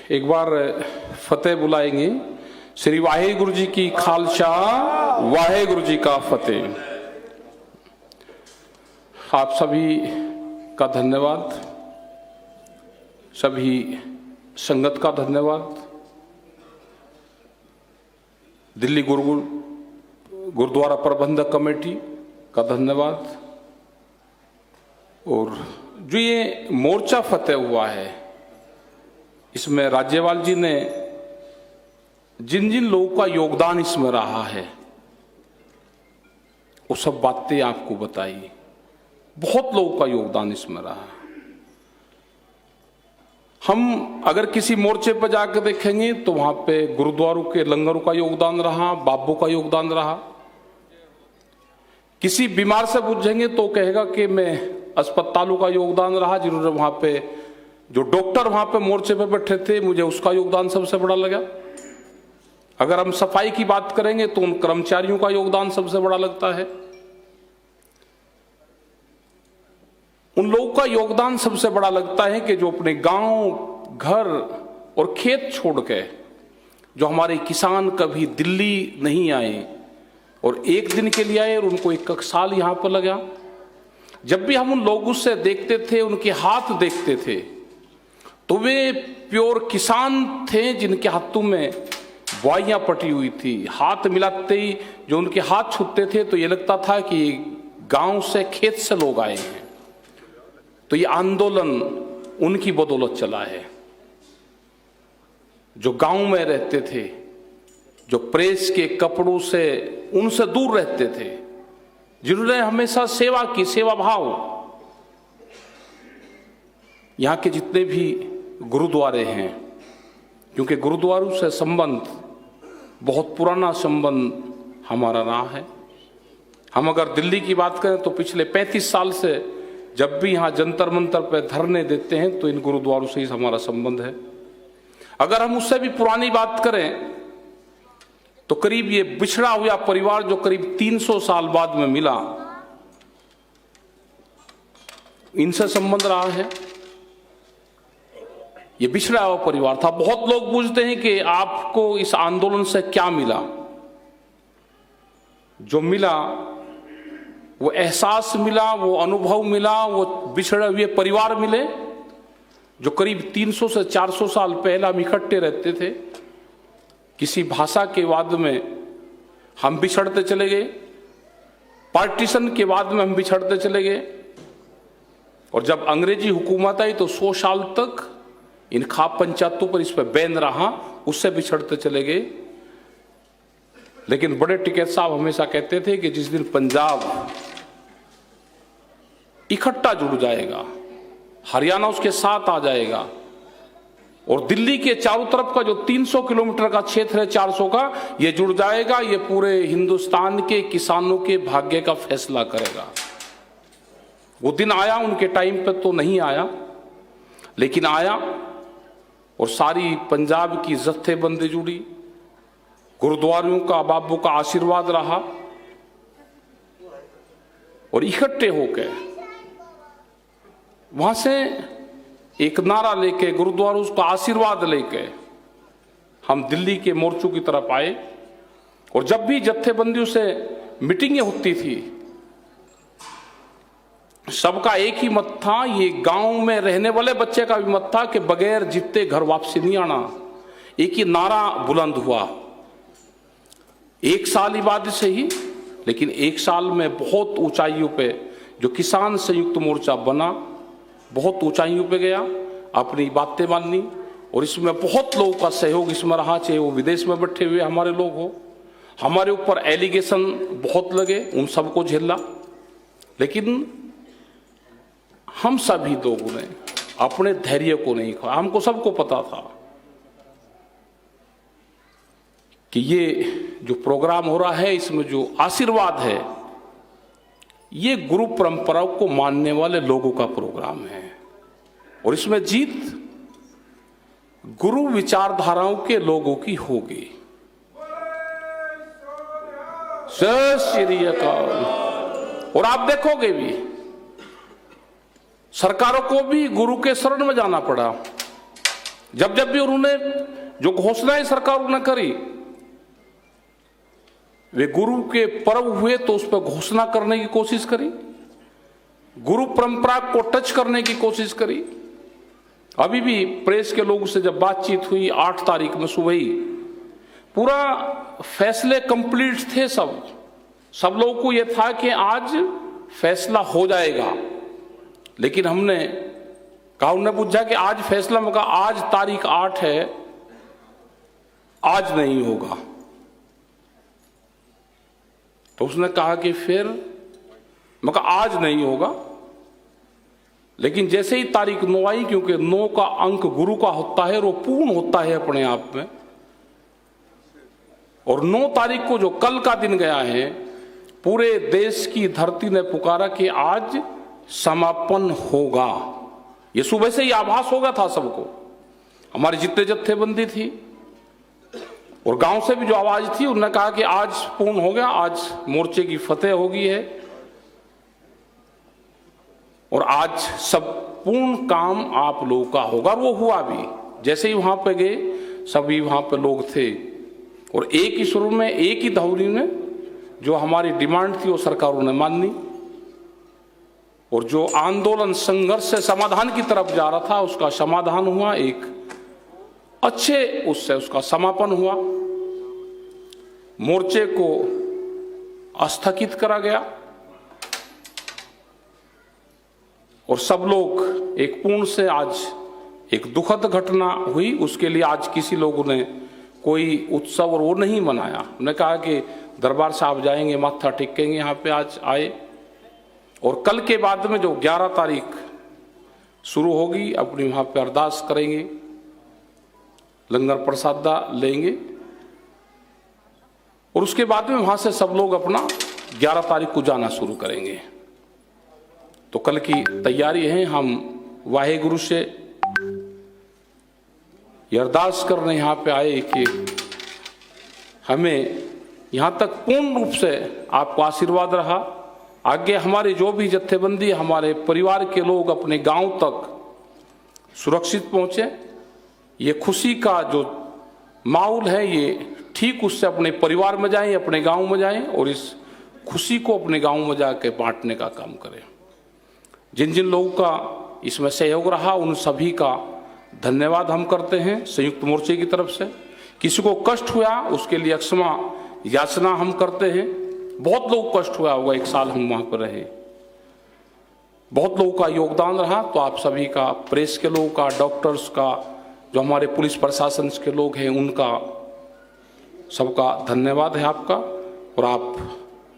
एक बार फतेह बुलाएंगे। श्री वाहेगुरु जी की खालसा, वाहेगुरु जी का फतेह। आप सभी का धन्यवाद, सभी संगत का धन्यवाद, दिल्ली गुरुद्वारा प्रबंधक कमेटी का धन्यवाद। और जो ये मोर्चा फतेह हुआ है, इसमें राज्यपाल जी ने जिन जिन लोगों का योगदान इसमें रहा है वो सब बातें आपको बताई। बहुत लोगों का योगदान इसमें रहा। हम अगर किसी मोर्चे पर जाकर देखेंगे तो वहां पे गुरुद्वारों के लंगरों का योगदान रहा, बाबों का योगदान रहा। किसी बीमार से पूछेंगे तो कहेगा कि मैं अस्पतालों का योगदान रहा, जिन्होंने वहां पे जो डॉक्टर वहां पे मोर्चे पे बैठे थे, मुझे उसका योगदान सबसे बड़ा लगा। अगर हम सफाई की बात करेंगे तो उन कर्मचारियों का योगदान सबसे बड़ा लगता है। उन लोगों का योगदान सबसे बड़ा लगता है कि जो अपने गांव, घर और खेत छोड़ के, जो हमारे किसान कभी दिल्ली नहीं आए और एक दिन के लिए आए और उनको एक साल यहां पर लगा। जब भी हम उन लोगों से देखते थे, उनके हाथ देखते थे, तो वे प्योर किसान थे जिनके हाथों में बुआइयां पटी हुई थी। हाथ मिलाते ही जो उनके हाथ छूते थे तो ये लगता था कि गांव से, खेत से लोग आए हैं। तो ये आंदोलन उनकी बदौलत चला है, जो गांव में रहते थे, जो प्रेस के कपड़ों से उनसे दूर रहते थे, जिन्होंने हमेशा सेवा की, सेवा भाव। यहां के जितने भी गुरुद्वारे हैं, क्योंकि गुरुद्वारों से संबंध, बहुत पुराना संबंध हमारा रहा है। हम अगर दिल्ली की बात करें तो पिछले 35 साल से जब भी यहाँ जंतर मंतर पर धरने देते हैं तो इन गुरुद्वारों से ही हमारा संबंध है। अगर हम उससे भी पुरानी बात करें तो करीब ये बिछड़ा हुआ परिवार जो करीब 300 साल बाद में मिला, इनसे संबंध रहा है। ये बिछड़ा हुआ परिवार था। बहुत लोग पूछते हैं कि आपको इस आंदोलन से क्या मिला। जो मिला वो एहसास मिला, वो अनुभव मिला, वो बिछड़े हुए परिवार मिले, जो करीब 300 से 400 साल पहले हम इकट्ठे रहते थे। किसी भाषा के बाद में हम बिछड़ते चले गए, पार्टीशन के बाद में हम बिछड़ते चले गए, और जब अंग्रेजी हुकूमत आई तो 100 साल तक इन खाप पंचायतों पर इस पर बैन रहा, उससे बिछड़ते चले गए। लेकिन बड़े टिकैत साहब हमेशा कहते थे कि जिस दिन पंजाब इकट्ठा जुड़ जाएगा, हरियाणा उसके साथ आ जाएगा, और दिल्ली के चारों तरफ का जो 300 किलोमीटर का क्षेत्र है, 400 का, ये जुड़ जाएगा, ये पूरे हिंदुस्तान के किसानों के भाग्य का फैसला करेगा। वो दिन आया, उनके टाइम पे तो नहीं आया, लेकिन आया, और सारी पंजाब की जत्थेबंदी जुड़ी, गुरुद्वारों का, बाबू का आशीर्वाद रहा, और इकट्ठे होकर वहां से एक नारा लेके, गुरुद्वारों का आशीर्वाद लेके हम दिल्ली के मोर्चों की तरफ आए। और जब भी जत्थेबंदियों से मीटिंगें होती थी, सबका एक ही मत था, ये गांव में रहने वाले बच्चे का भी मत था कि बगैर जीते घर वापसी नहीं आना। एक ही नारा बुलंद हुआ। एक साल ही बाद से ही, लेकिन एक साल में बहुत ऊंचाइयों पे जो किसान संयुक्त मोर्चा बना, बहुत ऊंचाइयों पे गया, अपनी बातें माननी, और इसमें बहुत लोगों का सहयोग इसमें रहा, चाहे वो विदेश में बैठे हुए हमारे लोग हो। हमारे ऊपर एलिगेशन बहुत लगे, उन सबको झेला, लेकिन हम सभी लोगों ने अपने धैर्य को नहीं खोया। हमको सबको पता था कि ये जो प्रोग्राम हो रहा है, इसमें जो आशीर्वाद है, ये गुरु परंपराओं को मानने वाले लोगों का प्रोग्राम है, और इसमें जीत गुरु विचारधाराओं के लोगों की होगी। जय श्री अकाल। और आप देखोगे भी सरकारों को भी गुरु के शरण में जाना पड़ा। जब जब भी उन्होंने जो घोषणाएं सरकार ने करी, वे गुरु के पर्व हुए तो उस पर घोषणा करने की कोशिश करी, गुरु परंपरा को टच करने की कोशिश करी। अभी भी प्रेस के लोगों से जब बातचीत हुई 8 तारीख में सुबह ही, पूरा फैसले कंप्लीट थे, सब लोगों को यह था कि आज फैसला हो जाएगा। लेकिन हमने कहा, उन्होंने पूछा कि आज फैसला, मैं कहा आज तारीख 8 है, आज नहीं होगा। तो उसने कहा कि फिर, मैं कहा आज नहीं होगा। लेकिन जैसे ही तारीख 9 आई, क्योंकि 9 का अंक गुरु का होता है और वो पूर्ण होता है अपने आप में, और 9 तारीख को जो कल का दिन गया है, पूरे देश की धरती ने पुकारा कि आज समापन होगा। ये सुबह से ही आभास हो गया था सबको। हमारी जितने जत्थेबंदी थी और गांव से भी जो आवाज थी, उन्होंने कहा कि आज पूर्ण हो गया, आज मोर्चे की फतेह हो गई है और आज सब पूर्ण काम आप लोगों का होगा। और वो हुआ भी। जैसे ही वहां पे गए, सभी वहां पे लोग थे और एक ही सुर में, एक ही धौरी में जो हमारी डिमांड थी वो सरकारों ने मानी, और जो आंदोलन संघर्ष से समाधान की तरफ जा रहा था उसका समाधान हुआ, एक अच्छे उससे उसका समापन हुआ। मोर्चे को स्थगित करा गया और सब लोग एक पूर्ण से, आज एक दुखद घटना हुई, उसके लिए आज किसी लोगों ने कोई उत्सव और वो नहीं मनाया। उन्होंने कहा कि दरबार साहब जाएंगे, माथा टेकेंगे, यहाँ पे आज आए, और कल के बाद में जो 11 तारीख शुरू होगी, अपनी वहां पे अरदास करेंगे, लंगर प्रसादा लेंगे, और उसके बाद में वहां से सब लोग अपना 11 तारीख को जाना शुरू करेंगे। तो कल की तैयारी है। हम वाहेगुरु से ये अरदास करने यहाँ पे आए कि हमें यहाँ तक पूर्ण रूप से आपको आशीर्वाद रहा, आगे हमारे जो भी जत्थेबंदी, हमारे परिवार के लोग अपने गांव तक सुरक्षित पहुंचे। ये खुशी का जो माहौल है, ये ठीक उससे अपने परिवार में जाएं, अपने गांव में जाएं और इस खुशी को अपने गांव में जाके बांटने का काम करें। जिन जिन लोगों का इसमें सहयोग रहा, उन सभी का धन्यवाद हम करते हैं संयुक्त मोर्चे की तरफ से। किसी को कष्ट हुआ उसके लिए क्षमा याचना हम करते हैं। बहुत लोग कष्ट हुआ होगा, 1 साल हम वहां पर रहे, बहुत लोगों का योगदान रहा। तो आप सभी का, प्रेस के लोगों का, डॉक्टर्स का, जो हमारे पुलिस प्रशासन के लोग हैं, उनका सबका धन्यवाद है आपका। और आप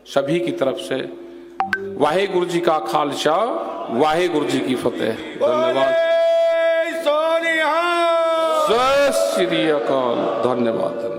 सभी की तरफ से वाहेगुरु जी का खालसा, वाहेगुरु जी की फतेह। धन्यवाद। जय श्री अकाल। धन्यवाद।